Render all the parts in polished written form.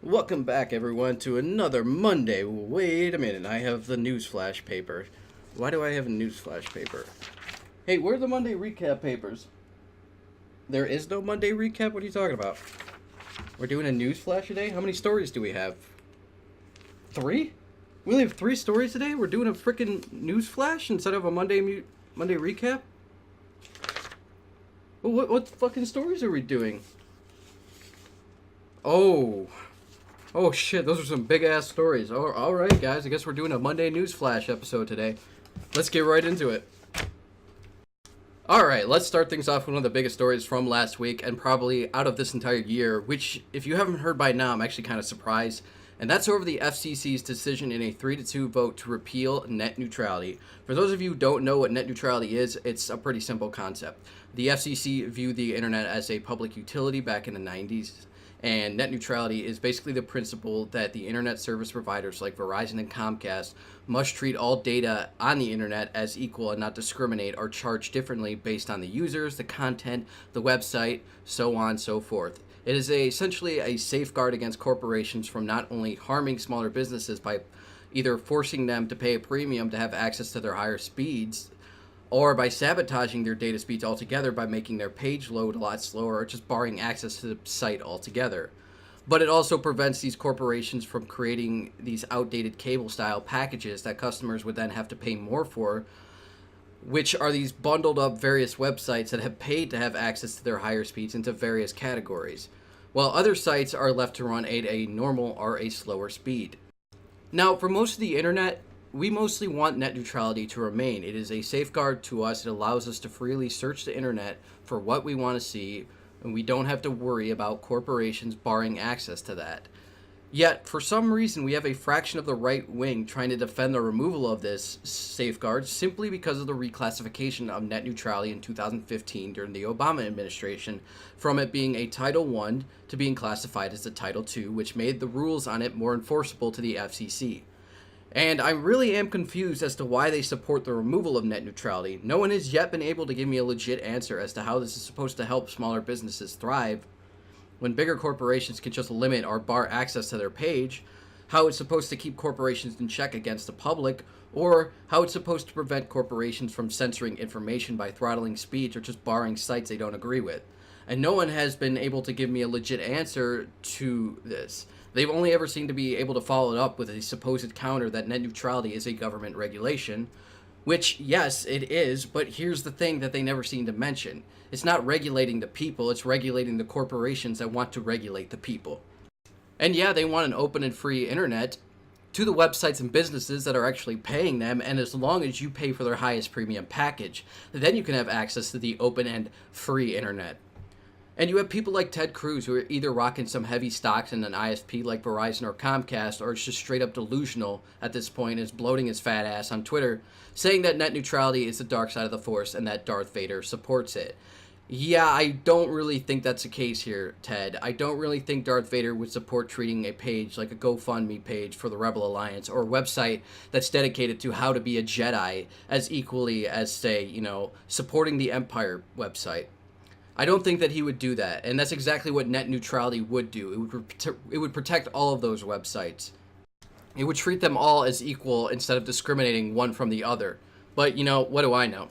Welcome back, everyone, to another Monday. Wait a minute, I have the newsflash paper. Why do I have a newsflash paper? Hey, where are the Monday recap papers? There is no Monday recap? What are you talking about? We're doing a newsflash today? How many stories do we have? 3? We only have 3 stories today? We're doing a freaking newsflash instead of a Monday recap? Well, what fucking stories are we doing? Oh shit, those are some big ass stories. Oh, alright guys, I guess we're doing a Monday News Flash episode today. Let's get right into it. Alright, let's start things off with one of the biggest stories from last week and probably out of this entire year, which, if you haven't heard by now, I'm actually kind of surprised. And that's over the FCC's decision in a 3-2 vote to repeal net neutrality. For those of you who don't know what net neutrality is, it's a pretty simple concept. The FCC viewed the internet as a public utility back in the 90s. And net neutrality is basically the principle that the internet service providers like Verizon and Comcast must treat all data on the internet as equal and not discriminate or charge differently based on the users, the content, the website, so on and so forth. It is essentially a safeguard against corporations from not only harming smaller businesses by either forcing them to pay a premium to have access to their higher speeds, or by sabotaging their data speeds altogether by making their page load a lot slower or just barring access to the site altogether. But it also prevents these corporations from creating these outdated cable-style packages that customers would then have to pay more for, which are these bundled up various websites that have paid to have access to their higher speeds into various categories, while other sites are left to run at a normal or a slower speed. Now, for most of the internet, we mostly want net neutrality to remain. It is a safeguard to us. It allows us to freely search the internet for what we want to see, and we don't have to worry about corporations barring access to that. Yet, for some reason, we have a fraction of the right wing trying to defend the removal of this safeguard simply because of the reclassification of net neutrality in 2015 during the Obama administration, from it being a Title I to being classified as a Title II, which made the rules on it more enforceable to the FCC. And I really am confused as to why they support the removal of net neutrality. No one has yet been able to give me a legit answer as to how this is supposed to help smaller businesses thrive when bigger corporations can just limit or bar access to their page, how it's supposed to keep corporations in check against the public, or how it's supposed to prevent corporations from censoring information by throttling speech or just barring sites they don't agree with. And no one has been able to give me a legit answer to this. They've only ever seemed to be able to follow it up with a supposed counter that net neutrality is a government regulation, which, yes, it is, but here's the thing that they never seem to mention. It's not regulating the people, it's regulating the corporations that want to regulate the people. And yeah, they want an open and free internet to the websites and businesses that are actually paying them, and as long as you pay for their highest premium package, then you can have access to the open and free internet. And you have people like Ted Cruz who are either rocking some heavy stocks in an ISP like Verizon or Comcast, or is just straight up delusional at this point, is bloating his fat ass on Twitter, saying that net neutrality is the dark side of the force and that Darth Vader supports it. Yeah, I don't really think that's the case here, Ted. I don't really think Darth Vader would support treating a page like a GoFundMe page for the Rebel Alliance or a website that's dedicated to how to be a Jedi as equally as, say, supporting the Empire website. I don't think that he would do that, and that's exactly what net neutrality would do. It would protect all of those websites. It would treat them all as equal instead of discriminating one from the other. But, what do I know?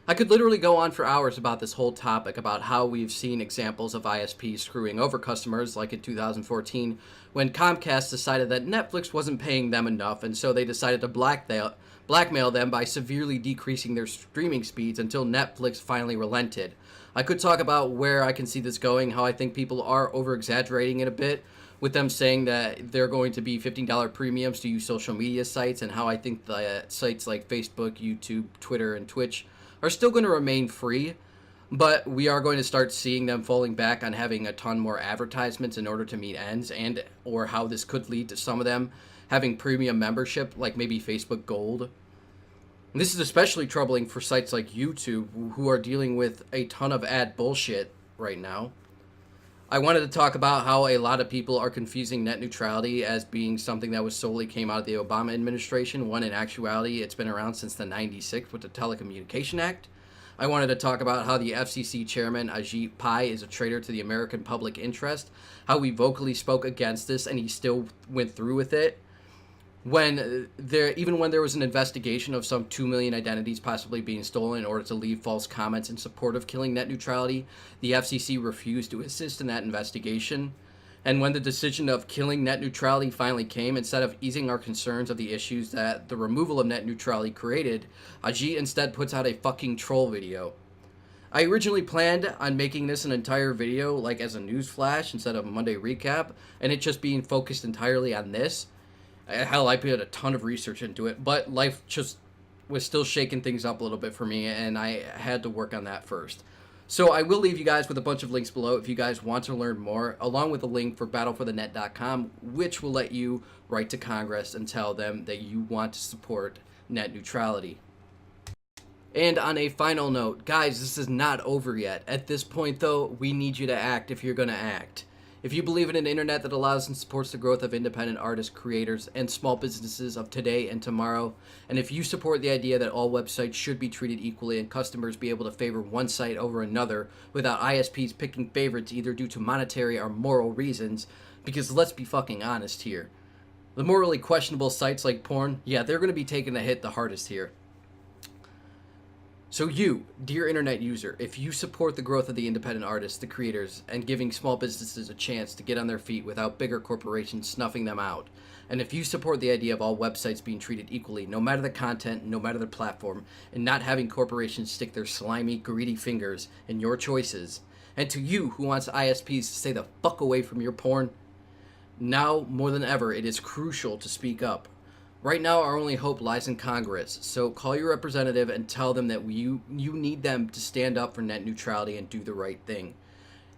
I could literally go on for hours about this whole topic, about how we've seen examples of ISPs screwing over customers, like in 2014, when Comcast decided that Netflix wasn't paying them enough, and so they decided to blackmail them by severely decreasing their streaming speeds until Netflix finally relented. I could talk about where I can see this going, how I think people are over-exaggerating it a bit, with them saying that they're going to be $15 premiums to use social media sites, and how I think the sites like Facebook, YouTube, Twitter, and Twitch are still going to remain free, but we are going to start seeing them falling back on having a ton more advertisements in order to meet ends, and or how this could lead to some of them having premium membership, like maybe Facebook Gold. And this is especially troubling for sites like YouTube, who are dealing with a ton of ad bullshit right now. I wanted to talk about how a lot of people are confusing net neutrality as being something that solely came out of the Obama administration, when in actuality it's been around since the 96 with the Telecommunication Act. I wanted to talk about how the FCC chairman, Ajit Pai, is a traitor to the American public interest, how we vocally spoke against this and he still went through with it. Even when there was an investigation of some 2 million identities possibly being stolen in order to leave false comments in support of killing net neutrality, the FCC refused to assist in that investigation. And when the decision of killing net neutrality finally came, instead of easing our concerns of the issues that the removal of net neutrality created, Ajit instead puts out a fucking troll video. I originally planned on making this an entire video, like as a news flash instead of a Monday recap, and it just being focused entirely on this. Hell, I put a ton of research into it, but life just was still shaking things up a little bit for me, and I had to work on that first. So I will leave you guys with a bunch of links below if you guys want to learn more, along with a link for battleforthenet.com, which will let you write to Congress and tell them that you want to support net neutrality. And on a final note, guys, this is not over yet. At this point, though, we need you to act if you're going to act. If you believe in an internet that allows and supports the growth of independent artists, creators, and small businesses of today and tomorrow, and if you support the idea that all websites should be treated equally and customers be able to favor one site over another without ISPs picking favorites either due to monetary or moral reasons, because let's be fucking honest here. The morally questionable sites like porn, yeah, they're going to be taking the hit the hardest here. So you, dear internet user, if you support the growth of the independent artists, the creators, and giving small businesses a chance to get on their feet without bigger corporations snuffing them out, and if you support the idea of all websites being treated equally, no matter the content, no matter the platform, and not having corporations stick their slimy, greedy fingers in your choices, and to you who wants ISPs to stay the fuck away from your porn, now more than ever it is crucial to speak up. Right now, our only hope lies in Congress, so call your representative and tell them that you need them to stand up for net neutrality and do the right thing.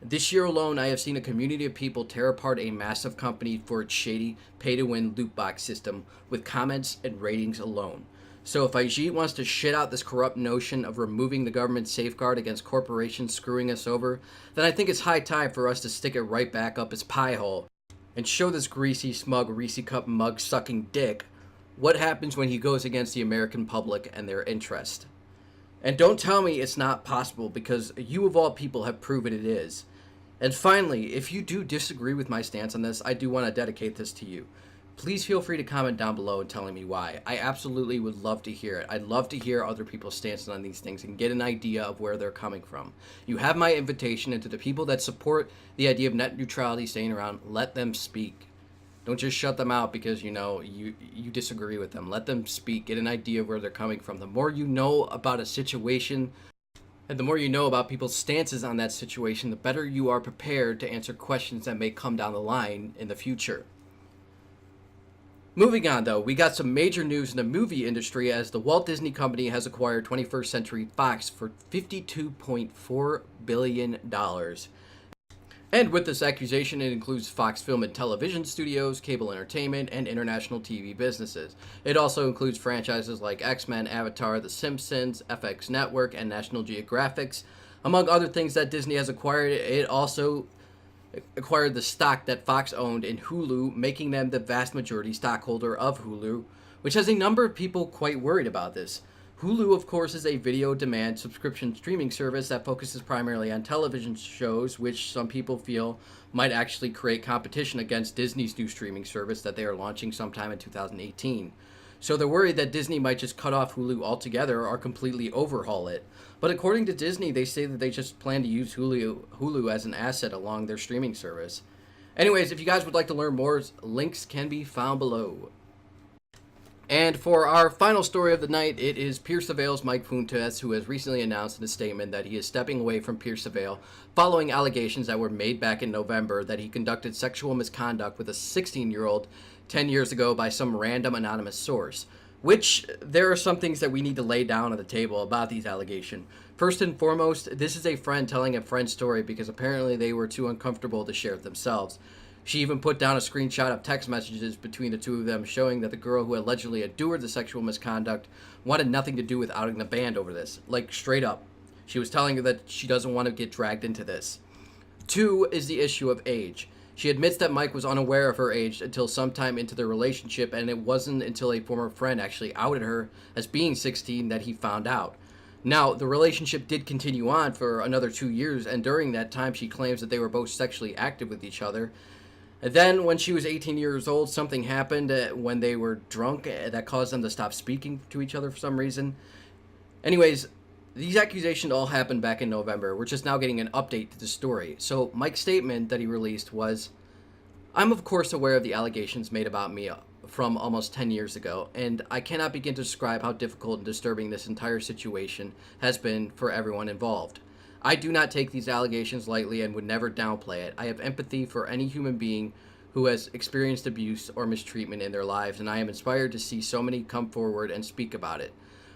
This year alone, I have seen a community of people tear apart a massive company for its shady, pay-to-win loot box system with comments and ratings alone. So if Ajit wants to shit out this corrupt notion of removing the government safeguard against corporations screwing us over, then I think it's high time for us to stick it right back up his pie hole and show this greasy, smug, Reese cup mug-sucking dick what happens when he goes against the American public and their interest. And don't tell me it's not possible, because you of all people have proven it is. And finally, if you do disagree with my stance on this, I do want to dedicate this to you. Please feel free to comment down below and telling me why. I absolutely would love to hear it. I'd love to hear other people's stances on these things and get an idea of where they're coming from. You have my invitation, and to the people that support the idea of net neutrality staying around, let them speak. Don't just shut them out because, you know, you disagree with them. Let them speak. Get an idea of where they're coming from. The more you know about a situation and the more you know about people's stances on that situation, the better you are prepared to answer questions that may come down the line in the future. Moving on, though, we got some major news in the movie industry as the Walt Disney Company has acquired 21st Century Fox for $52.4 billion. And with this accusation, it includes Fox Film and Television Studios, cable entertainment, and international TV businesses. It also includes franchises like X-Men, Avatar, The Simpsons, FX Network, and National Geographic. Among other things that Disney has acquired, it also acquired the stock that Fox owned in Hulu, making them the vast majority stockholder of Hulu, which has a number of people quite worried about this. Hulu, of course, is a video-demand subscription streaming service that focuses primarily on television shows, which some people feel might actually create competition against Disney's new streaming service that they are launching sometime in 2018. So they're worried that Disney might just cut off Hulu altogether or completely overhaul it. But according to Disney, they say that they just plan to use Hulu as an asset along their streaming service. Anyways, if you guys would like to learn more, links can be found below. And for our final story of the night, it is Pierce the Veil's Mike Fuentes, who has recently announced in a statement that he is stepping away from Pierce the Veil following allegations that were made back in November that he conducted sexual misconduct with a 16-year-old 10 years ago by some random anonymous source. Which, there are some things that we need to lay down on the table about these allegations. First and foremost, this is a friend telling a friend's story because apparently they were too uncomfortable to share it themselves. She even put down a screenshot of text messages between the two of them showing that the girl who allegedly endured the sexual misconduct wanted nothing to do with outing the band over this. Like, straight up. She was telling her that she doesn't want to get dragged into this. Two is the issue of age. She admits that Mike was unaware of her age until sometime into their relationship, and it wasn't until a former friend actually outed her as being 16 that he found out. Now, the relationship did continue on for another 2 years, and during that time, she claims that they were both sexually active with each other. And then, when she was 18 years old, something happened when they were drunk that caused them to stop speaking to each other for some reason. Anyways, these accusations all happened back in November. We're just now getting an update to the story. So, Mike's statement that he released was, "I'm of course aware of the allegations made about me from almost 10 years ago, and I cannot begin to describe how difficult and disturbing this entire situation has been for everyone involved. I do not take these allegations lightly and would never downplay it. I have empathy for any human being who has experienced abuse or mistreatment in their lives, and I am inspired to see so many come forward and speak about it.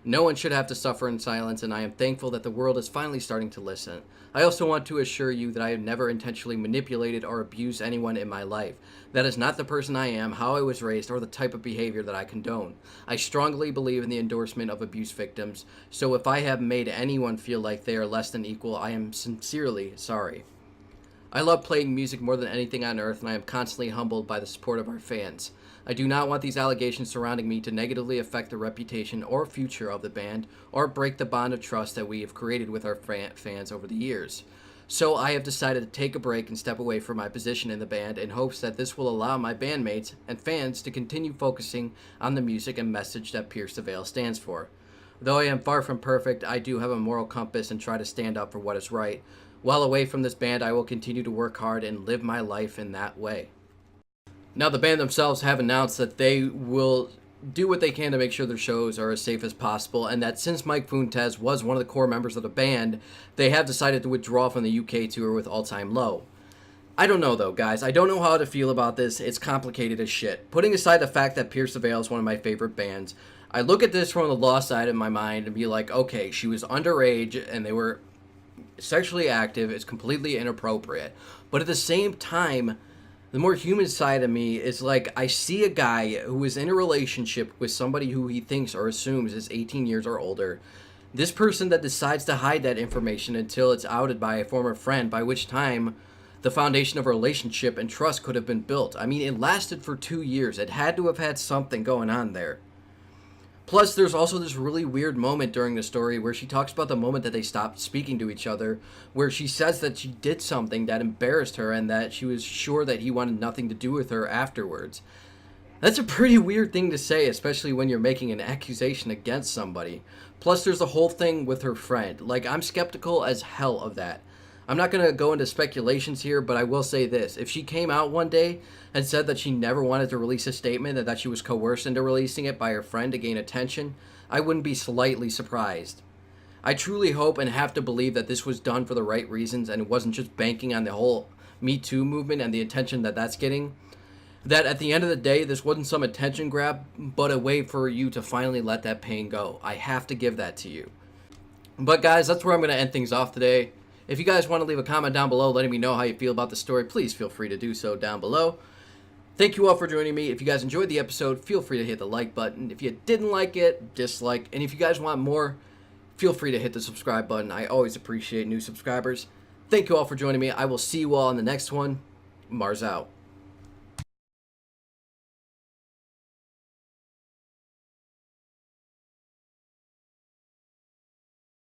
No one should have to suffer in silence, and I am thankful that the world is finally starting to listen. I also want to assure you that I have never intentionally manipulated or abused anyone in my life. That is not the person I am, how I was raised, or the type of behavior that I condone. I strongly believe in the endorsement of abuse victims, so if I have made anyone feel like they are less than equal, I am sincerely sorry. I love playing music more than anything on earth, and I am constantly humbled by the support of our fans. I do not want these allegations surrounding me to negatively affect the reputation or future of the band or break the bond of trust that we have created with our fans over the years. So I have decided to take a break and step away from my position in the band in hopes that this will allow my bandmates and fans to continue focusing on the music and message that Pierce the Veil stands for. Though I am far from perfect, I do have a moral compass and try to stand up for what is right. While away from this band, I will continue to work hard and live my life in that way." Now, the band themselves have announced that they will do what they can to make sure their shows are as safe as possible, and that since Mike Fuentes was one of the core members of the band, they have decided to withdraw from the UK tour with All Time Low. I don't know, though, guys. I don't know how to feel about this. It's complicated as shit. Putting aside the fact that Pierce the Veil is one of my favorite bands, I look at this from the law side of my mind and be like, okay, she was underage and they were sexually active. It's completely inappropriate. But at the same time, the more human side of me is like, I see a guy who is in a relationship with somebody who he thinks or assumes is 18 years or older. This person that decides to hide that information until it's outed by a former friend, by which time the foundation of a relationship and trust could have been built. I mean, it lasted for 2 years. It had to have had something going on there. Plus, there's also this really weird moment during the story where she talks about the moment that they stopped speaking to each other, where she says that she did something that embarrassed her and that she was sure that he wanted nothing to do with her afterwards. That's a pretty weird thing to say, especially when you're making an accusation against somebody. Plus, there's the whole thing with her friend. Like, I'm skeptical as hell of that. I'm not going to go into speculations here, but I will say this. If she came out one day and said that she never wanted to release a statement and that she was coerced into releasing it by her friend to gain attention, I wouldn't be slightly surprised. I truly hope and have to believe that this was done for the right reasons and it wasn't just banking on the whole Me Too movement and the attention that that's getting. That at the end of the day, this wasn't some attention grab, but a way for you to finally let that pain go. I have to give that to you. But guys, that's where I'm going to end things off today. If you guys want to leave a comment down below letting me know how you feel about the story, please feel free to do so down below. Thank you all for joining me. If you guys enjoyed the episode, feel free to hit the like button. If you didn't like it, dislike. And if you guys want more, feel free to hit the subscribe button. I always appreciate new subscribers. Thank you all for joining me. I will see you all in the next one. Mars out.